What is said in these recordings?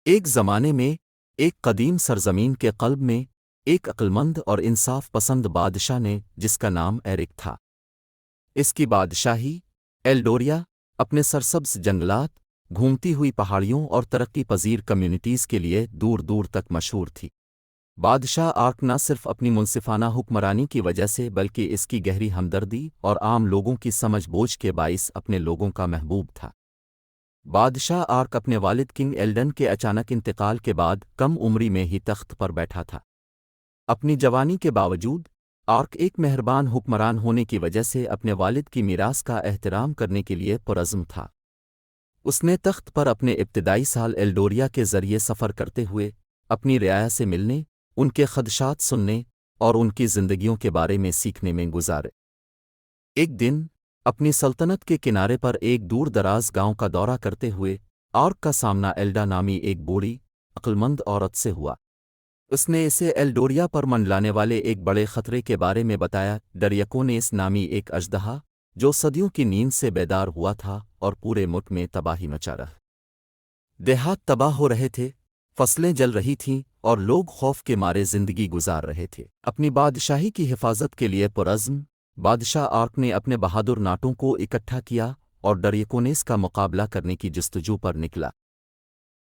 ایک زمانے میں ایک قدیم سرزمین کے قلب میں ایک عقلمند اور انصاف پسند بادشاہ نے جس کا نام ایرک تھا۔ اس کی بادشاہی ایلڈوریا اپنے سرسبز جنگلات، گھومتی ہوئی پہاڑیوں اور ترقی پذیر کمیونٹیز کے لیے دور دور تک مشہور تھی۔ بادشاہ آرک نہ صرف اپنی منصفانہ حکمرانی کی وجہ سے بلکہ اس کی گہری ہمدردی اور عام لوگوں کی سمجھ بوجھ کے باعث اپنے لوگوں کا محبوب تھا۔ بادشاہ آرک اپنے والد کنگ ایلڈن کے اچانک انتقال کے بعد کم عمری میں ہی تخت پر بیٹھا تھا۔ اپنی جوانی کے باوجود آرک ایک مہربان حکمران ہونے کی وجہ سے اپنے والد کی میراث کا احترام کرنے کے لیے پرعزم تھا۔ اس نے تخت پر اپنے ابتدائی سال ایلڈوریا کے ذریعے سفر کرتے ہوئے اپنی رعایا سے ملنے، ان کے خدشات سننے اور ان کی زندگیوں کے بارے میں سیکھنے میں گزارے۔ ایک دن اپنی سلطنت کے کنارے پر ایک دور دراز گاؤں کا دورہ کرتے ہوئے آرک کا سامنا ایلڈا نامی ایک بوڑھی عقلمند عورت سے ہوا۔ اس نے اسے ایلڈوریا پر منڈلانے والے ایک بڑے خطرے کے بارے میں بتایا، ڈریکونیس نامی ایک اژدہا جو صدیوں کی نیند سے بیدار ہوا تھا اور پورے ملک میں تباہی مچا رہا۔ دیہات تباہ ہو رہے تھے، فصلیں جل رہی تھیں اور لوگ خوف کے مارے زندگی گزار رہے تھے۔ اپنی بادشاہی کی حفاظت کے لیے پرعزم بادشاہ آرک نے اپنے بہادر ناٹوں کو اکٹھا کیا اور ڈریکونیس کا مقابلہ کرنے کی جستجو پر نکلا۔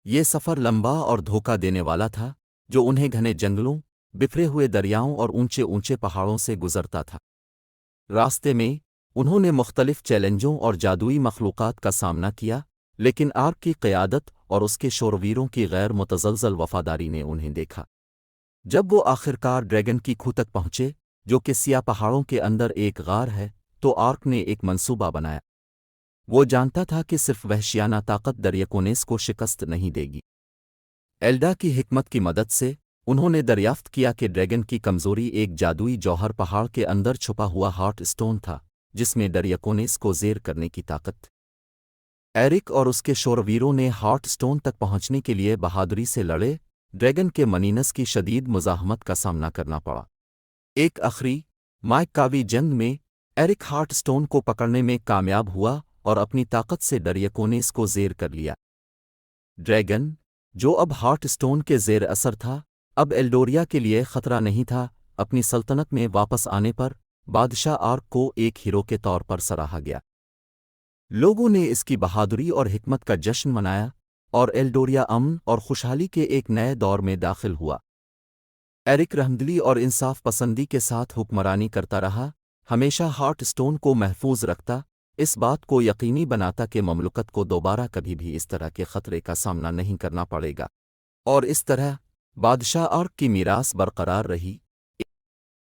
یہ سفر لمبا اور دھوکہ دینے والا تھا، جو انہیں گھنے جنگلوں، بکھرے ہوئے دریاؤں اور اونچے اونچے پہاڑوں سے گزرتا تھا۔ راستے میں انہوں نے مختلف چیلنجوں اور جادوئی مخلوقات کا سامنا کیا، لیکن آرک کی قیادت اور اس کے شورویروں کی غیر متزلزل وفاداری نے انہیں دیکھا۔ جب وہ آخرکار ڈریگن کی کھو تک پہنچے، جو کہ سیاہ پہاڑوں کے اندر ایک غار ہے، تو آرک نے ایک منصوبہ بنایا۔ وہ جانتا تھا کہ صرف وحشیانہ طاقت ڈریکونیس کو شکست نہیں دے گی۔ ایلڈا کی حکمت کی مدد سے انہوں نے دریافت کیا کہ ڈریگن کی کمزوری ایک جادوئی جوہر پہاڑ کے اندر چھپا ہوا ہارٹ اسٹون تھا، جس میں ڈریکونیس کو زیر کرنے کی طاقت۔ ایرک اور اس کے شورویروں نے ہارٹ اسٹون تک پہنچنے کے لیے بہادری سے لڑے، ڈریگن کے منینس کی شدید مزاحمت کا سامنا کرنا پڑا۔ ایک آخری مائک کاوی جنگ میں ایرک ہارٹ اسٹون کو پکڑنے میں کامیاب ہوا اور اپنی طاقت سے ڈریکونیس کو زیر کر لیا۔ ڈریگن، جو اب ہارٹ اسٹون کے زیر اثر تھا، اب ایلڈوریا کے لیے خطرہ نہیں تھا۔ اپنی سلطنت میں واپس آنے پر بادشاہ آرک کو ایک ہیرو کے طور پر سراہا گیا۔ لوگوں نے اس کی بہادری اور حکمت کا جشن منایا، اور ایلڈوریا امن اور خوشحالی کے ایک نئے دور میں داخل ہوا۔ ایرک رحمدلی اور انصاف پسندی کے ساتھ حکمرانی کرتا رہا، ہمیشہ ہارٹ اسٹون کو محفوظ رکھتا، اس بات کو یقینی بناتا کہ مملکت کو دوبارہ کبھی بھی اس طرح کے خطرے کا سامنا نہیں کرنا پڑے گا، اور اس طرح بادشاہ آرک کی میراث برقرار رہی۔